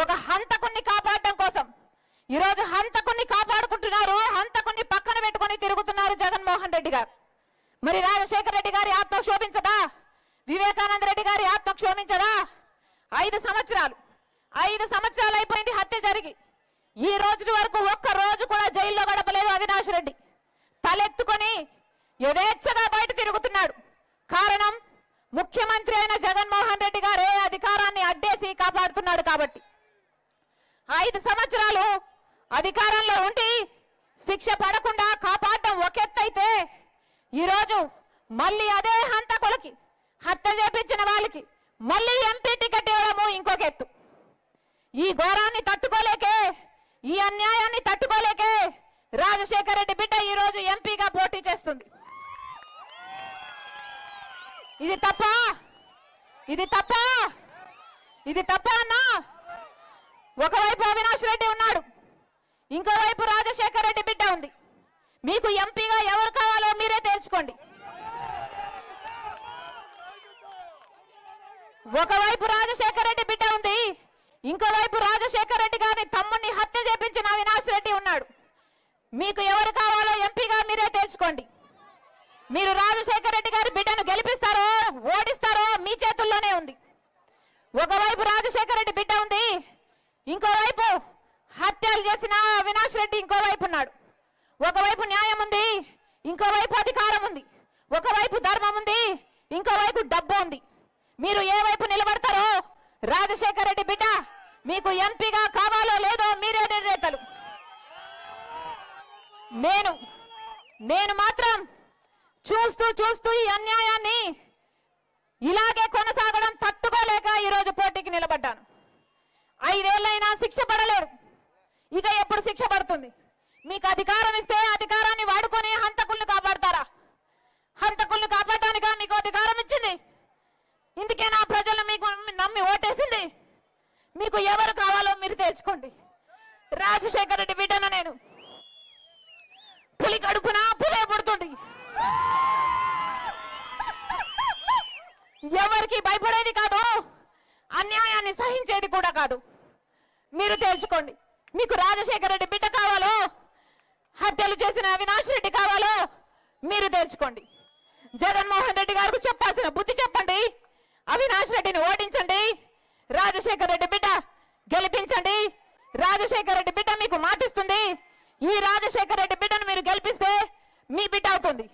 ఒక హంతకుణ్ణి కాపాడడం కోసం ఈరోజు హంతకుణ్ణి కాపాడుకుంటున్నారు, హంతకుణ్ణి పక్కన పెట్టుకొని తిరుగుతున్నారు జగన్మోహన్ రెడ్డి గారు. మరి రాజశేఖర రెడ్డి గారి ఆత్మ క్షోభించదా? వివేకానంద రెడ్డి గారి ఆత్మ క్షోభించదా? 5 సంవత్సరాలు అయిపోయింది హత్య జరిగి. ఈ రోజు వరకు ఒక్క రోజు కూడా జైల్లో గడపలేదు అవినాష్ రెడ్డి. తలెత్తుకొని యథేచ్ఛగా బయట తిరుగుతున్నాడు. కారణం ముఖ్యమంత్రి అయిన జగన్మోహన్ రెడ్డి గారే అధికారాన్ని అడ్డేసి కాపాడుతున్నాడు కాబట్టి. 5 సంవత్సరాలు అధికారంలో ఉండి శిక్ష పడకుండా కాపాడడం ఒకెత్తైతే ఈరోజు మళ్ళీ అదే హంతకులకి, హత్య చేపించిన వాళ్ళకి మళ్ళీ ఎంపీ టికెట్ ఇవ్వడము ఇంకొక ఎత్తు. ఈ ఘోరాన్ని తట్టుకోలేకే, ఈ అన్యాయాన్ని తట్టుకోలేకే రాజశేఖర రెడ్డి బిడ్డ ఈ రోజు ఎంపీగా పోటీ చేస్తుంది. ఇది తప్ప అన్నా? ఒకవైపు అవినాష్ రెడ్డి ఉన్నాడు, ఇంకోవైపు రాజశేఖర రెడ్డి బిడ్డ ఉంది. మీకు ఎంపీగా ఎవరు కావాలో మీరే తేల్చుకోండి. ఒకవైపు రాజశేఖర రెడ్డి బిడ్డ ఉంది, ఇంకోవైపు రాజశేఖర రెడ్డి గారిని తమ్ముడిని హత్య చేపించిన అవినాష్ రెడ్డి ఉన్నాడు. మీకు ఎవరు కావాలో ఎంపీగా మీరే తేల్చుకోండి. మీరు రాజశేఖర రెడ్డి గారి బిడ్డను గెలిపిస్తారో ఓడిస్తారో మీ చేతుల్లోనే ఉంది. ఒకవైపు రాజశేఖర రెడ్డి బిడ్డ ఉంది, ఇంకోవైపు హత్యలు చేసిన అవినాష్ రెడ్డి ఇంకోవైపు ఉన్నాడు. ఒకవైపు న్యాయం ఉంది, ఇంకోవైపు అధికారం ఉంది. ఒకవైపు ధర్మం ఉంది, ఇంకోవైపు డబ్బు ఉంది. మీరు ఏ వైపు నిలబడతారో రాజశేఖర రెడ్డి బిడ్డ మీకు ఎంపీగా కావాలో లేదో మీరే నిర్ణేతలు. నేను మాత్రం చూస్తూ ఈ అన్యాయాన్ని ఇలాగే కొనసాగడం తట్టుకోలేక ఈరోజు పోటీకి నిలబడ్డాను. 5 ఏళ్ళైనా శిక్ష పడలేరు, ఇక ఎప్పుడు శిక్ష పడుతుంది? మీకు అధికారం ఇస్తే అధికారాన్ని వాడుకొని హంతకుల్ని కాపాడతారా? హంతకుల్ని కాపాడటానికా మీకు అధికారం ఇచ్చింది? ఇందుకే నా ప్రజలు మీకు నమ్మి ఓటేసింది. మీకు ఎవరు కావాలో మీరు తెలుసుకోండి. రాజశేఖర రెడ్డి బిడ్డను నేను. పులి కడుపున పులే పుడుతుంది. ఎవరికి భయపడేది కాదు, అన్యాయాన్ని సహించేది కూడా కాదు. మీరు తెలుసుకోండి. మీకు రాజశేఖర రెడ్డి బిడ్డ కావాలో, హత్యలు చేసిన అవినాష్ రెడ్డి కావాలో మీరు తెలుసుకోండి. జగన్మోహన్ రెడ్డి గారికి చెప్పాల్సిన బుద్ధి చెప్పండి. అవినాష్ రెడ్డిని ఓడించండి, రాజశేఖర రెడ్డి బిడ్డ గెలిపించండి. రాజశేఖర రెడ్డి బిడ్డ మీకు మాటిస్తుంది. ఈ రాజశేఖర రెడ్డి బిడ్డను మీరు గెలిపిస్తే మీ బిడ్డ అవుతుంది.